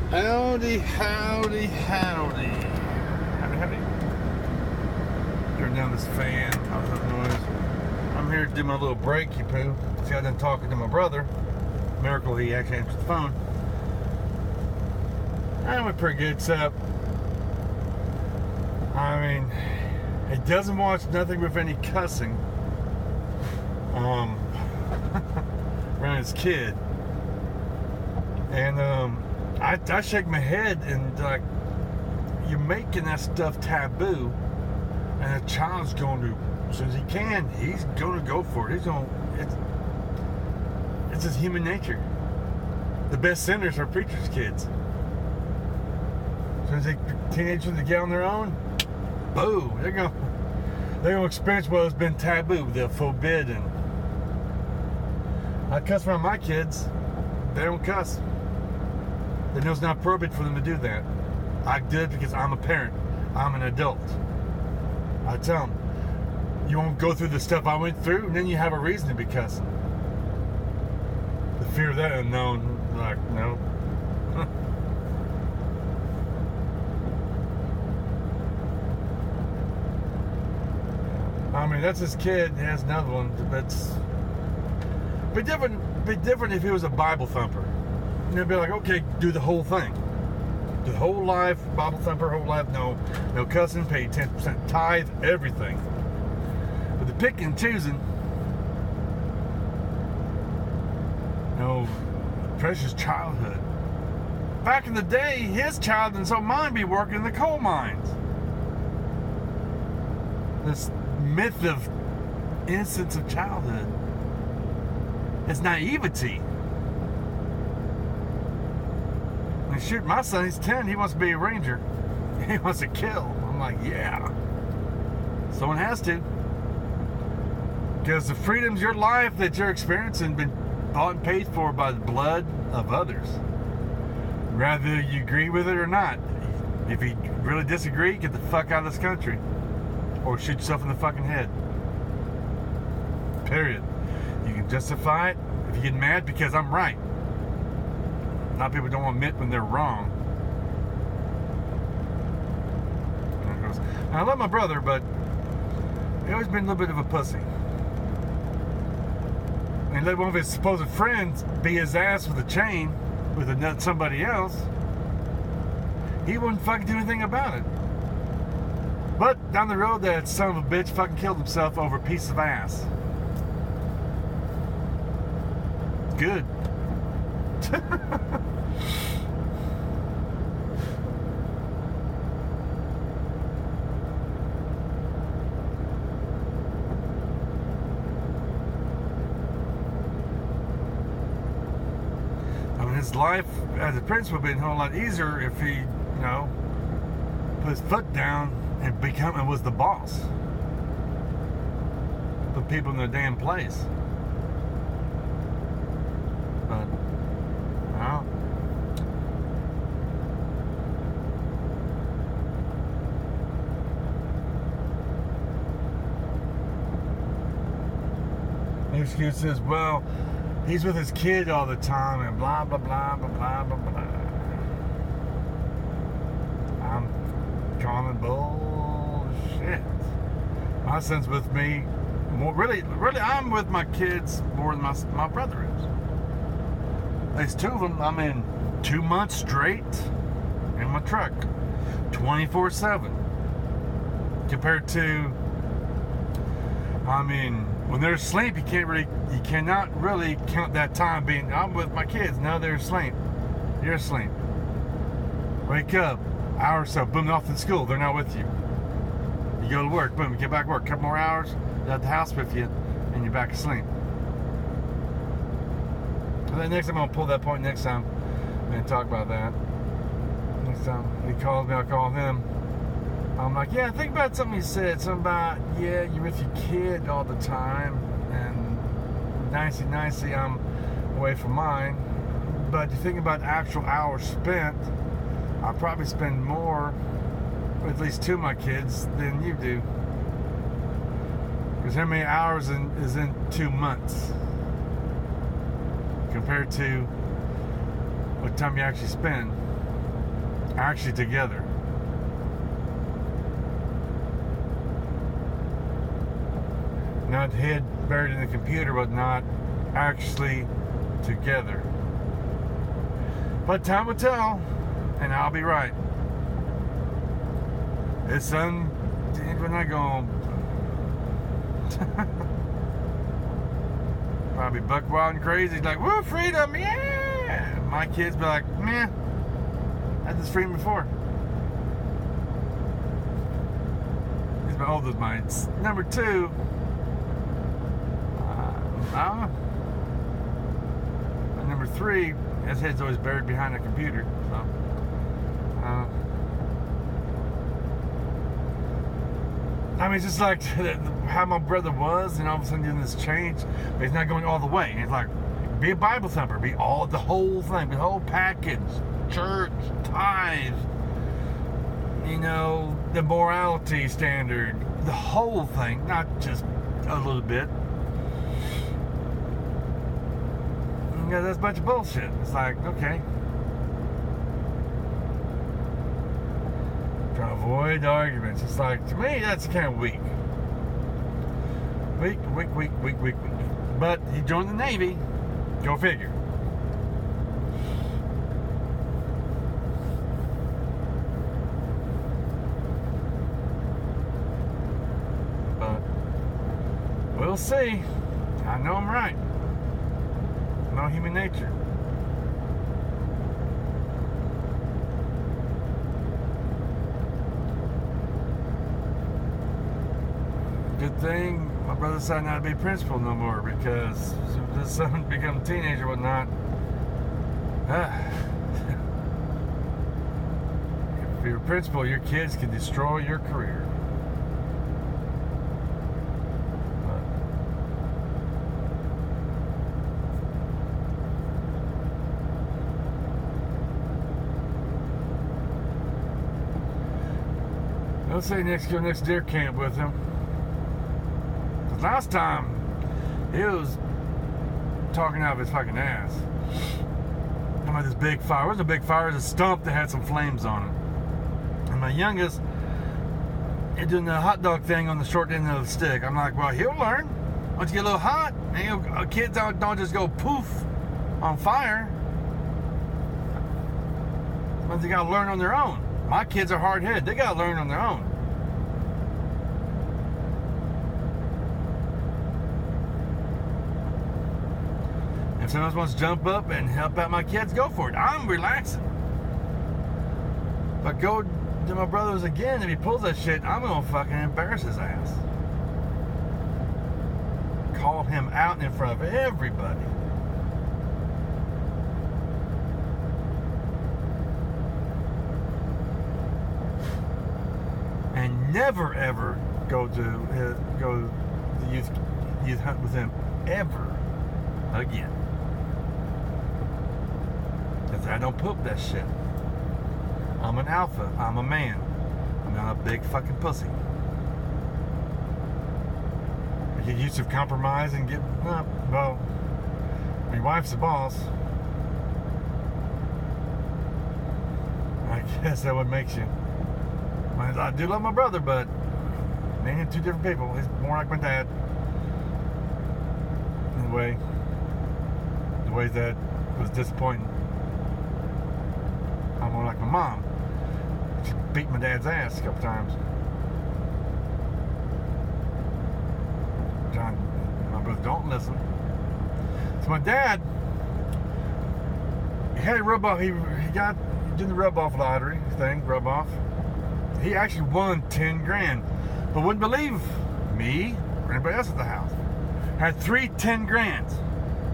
Howdy, howdy, howdy. Howdy, howdy. Turn down this fan, cause that noise. I'm here to do my little break, you poo. See, I've been talking to my brother. Miracle, he actually answered the phone. I went pretty good, except, I mean, he doesn't watch nothing with any cussing. Around his kid. And, I shake my head and like, you're making that stuff taboo, and a child's going to, as soon as he can, he's going to go for it. It's just human nature. The best sinners are preachers' kids. As soon as teenagers get on their own, boom, they're gonna experience what has been taboo, the forbidden. I cuss around my kids, they don't cuss. They know it's not appropriate for them to do that. I did it because I'm a parent. I'm an adult. I tell them, you won't go through the stuff I went through, and then you have a reason to be cussing. The fear of that unknown, like, no. I mean, that's his kid. He has another one. That's be different if he was a Bible thumper. And they'd be like, okay, do the whole thing. Do the whole life, Bible thumper, whole life, no cussing, pay 10% tithe, everything. But the picking and choosing, precious childhood. Back in the day, his child and so mine be working in the coal mines. This myth of innocence of childhood. It's naivety. And shoot, my son, he's 10, he wants to be a ranger. He wants to kill. I'm like, yeah. Someone has to. Because the freedom's your life that you're experiencing been bought and paid for by the blood of others. Whether you agree with it or not. If you really disagree, get the fuck out of this country. Or shoot yourself in the fucking head. Period. You can justify it if you get mad because I'm right. A lot of people don't want to admit when they're wrong. I love my brother, but he's always been a little bit of a pussy. And let one of his supposed friends be his ass with a chain with somebody else. He wouldn't fucking do anything about it. But down the road, that son of a bitch fucking killed himself over a piece of ass. Good. I mean, his life as a prince would have been a whole lot easier if he, put his foot down and was the boss. Put people in their damn place. But, well. The excuse is, well, he's with his kid all the time and blah, blah, blah, blah, blah, blah, blah. I'm calling bullshit. My son's with me more, really, I'm with my kids more than my brother is. There's two of them. I'm in 2 months straight in my truck, 24/7. Compared to, when they're asleep, you cannot really count that time being, I'm with my kids. No, they're asleep. You're asleep. Wake up, hour or so, boom, off to school. They're not with you. You go to work, boom, you get back to work. Couple more hours, they're at the house with you, and you're back asleep. And then next time I'll pull that point next time and talk about that. Next time he calls me, I'll call him. I'm like, yeah, think about something you said. Something about, yeah, you're with your kid all the time, and nicey, I'm away from mine. But you think about actual hours spent, I probably spend more with at least two of my kids than you do. Because how many hours is in 2 months compared to what time you actually spend? actually together. Not head buried in the computer, but not actually together. But time will tell, and I'll be right. His son, we're not going probably buck wild and crazy. He's like, woo, freedom, yeah! My kids be like, meh, I had this freedom before. He's my oldest mine. Number 2, and number 3, his head's always buried behind a computer. So, I mean, it's just like how my brother was, and all of a sudden doing this change, but he's not going all the way. And it's like, be a Bible thumper, be all the whole thing, the whole package, church, tithe, you know, the morality standard, the whole thing, not just a little bit. Yeah, that's a bunch of bullshit. It's like, okay. Try to avoid the arguments. It's like, to me, that's kind of weak. Weak. But he joined the Navy. Go figure. But we'll see. I know I'm right. No human nature. Good thing my brother decided not to be principal no more, because if his son become a teenager or whatnot, if you're a principal, your kids can destroy your career. Let's say go next deer camp with him. Last time, he was talking out of his fucking ass about this big fire. It wasn't a big fire, it was a stump that had some flames on it. And my youngest is doing the hot dog thing on the short end of the stick. I'm like, well, he'll learn. Once you get a little hot, and kids don't just go poof on fire. But they gotta learn on their own. My kids are hard-headed. They gotta learn on their own. If someone wants to jump up and help out my kids, go for it. I'm relaxing. But go to my brother's again, if he pulls that shit, I'm gonna fucking embarrass his ass. Call him out in front of everybody. And never ever go to the youth hunt with him ever again. Because I don't poop that shit. I'm an alpha. I'm a man. I'm not a big fucking pussy. I get used to compromise and get well. My wife's the boss. I guess that what makes you. I do love my brother, but me and him, two different people. He's more like my dad. In the way that was disappointing. I'm more like my mom. She beat my dad's ass a couple times. John, my brother, don't listen. So my dad, he had a rub off. He got did the rub off lottery thing, rub off. He actually won 10 grand, but wouldn't believe me or anybody else at the house. Had 3 10 grands.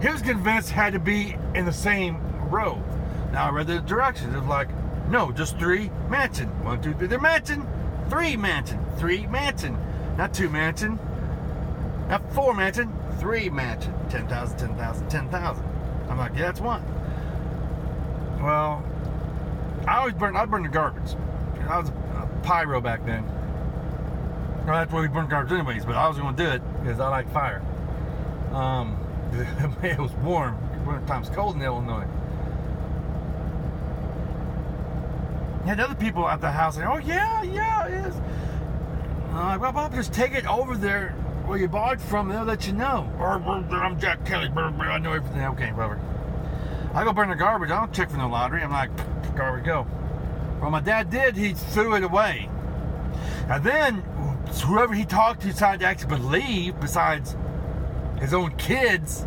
He was convinced had to be in the same row. Now I read the directions. It was like, no, just 3 mansion. 1, 2, 3. They're mansion. 3 mansion. 3 mansion. Not 2 mansion. Not 4 mansion. 3 mansion. 10,000, 10,000, 10,000. I'm like, yeah, that's one. Well, I'd burn the garbage. I was a pyro back then. Well, that's where we burned garbage anyways, but I was going to do it because I like fire. It was warm. Winter time's cold in Illinois. had other people at the house saying, "Oh yeah, it is." I'm like, well, just take it over there where you bought it from. They'll let you know. Or I'm Jack Kelly. I know everything. Okay, whatever. I go burn the garbage. I don't check for no lottery. I'm like, garbage, go. Well, my dad did. He threw it away. And then whoever he talked to decided to actually believe, besides his own kids,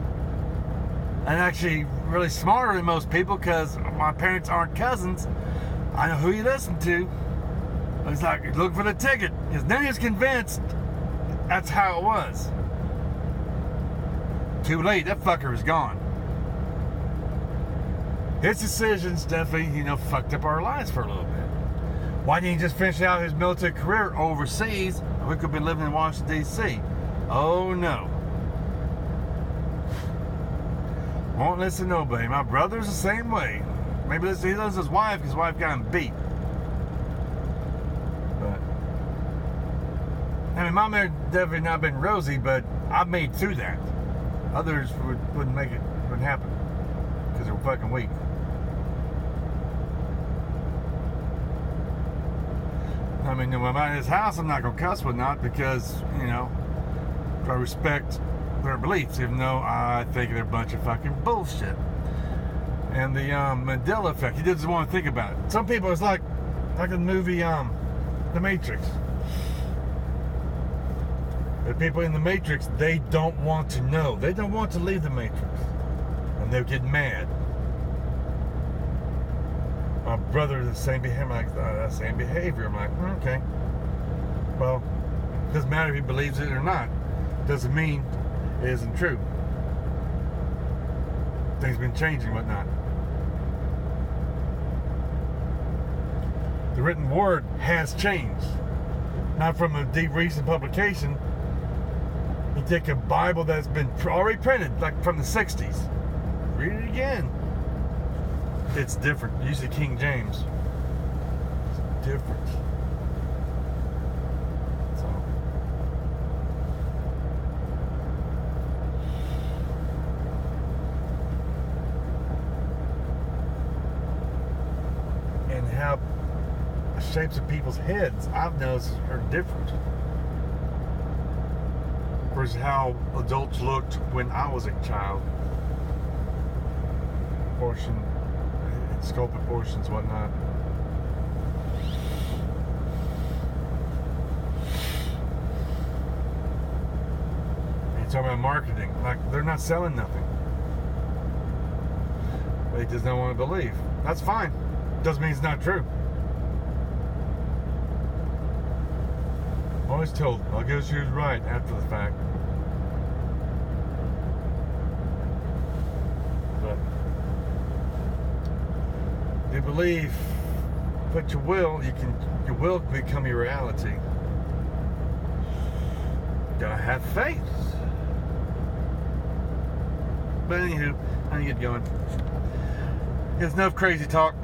and actually really smarter than most people because my parents aren't cousins. I know who he listened to. He's like, look for the ticket. Because then he was convinced that's how it was. Too late. That fucker is gone. His decisions definitely, fucked up our lives for a little bit. Why didn't he just finish out his military career overseas? We could be living in Washington, D.C. Oh, no. Won't listen to nobody. My brother's the same way. Maybe he listens to his wife because his wife got him beat. But, I mean, my marriage definitely not been rosy, but I've made through that. Others wouldn't make it, wouldn't happen because they were fucking weak. I mean, when I'm at his house, I'm not going to cuss with not because, I respect their beliefs, even though I think they're a bunch of fucking bullshit. And the Mandela effect, he doesn't want to think about it. Some people, it's like in the movie The Matrix. The people in the Matrix, they don't want to know. They don't want to leave the Matrix. And they'll get mad. My brother, the same behavior. I'm like, that same behavior. I'm like, okay. Well, it doesn't matter if he believes it or not. Doesn't mean it isn't true. Things have been changing, whatnot. The written word has changed. Not from a deep recent publication. You take a Bible that's been already printed, like from the 60s. Read it again. It's different. Usually King James. It's different. So. And how the shapes of people's heads, I've noticed, are different. Versus how adults looked when I was a child. Proportion, skull proportions, whatnot. And you're talking about marketing, like they're not selling nothing. They just don't want to believe. That's fine. Doesn't mean it's not true. Always told, I guess she was right after the fact. But if you believe, but your will can become your reality. Gotta have faith. But anywho, I need to get going. There's enough crazy talk.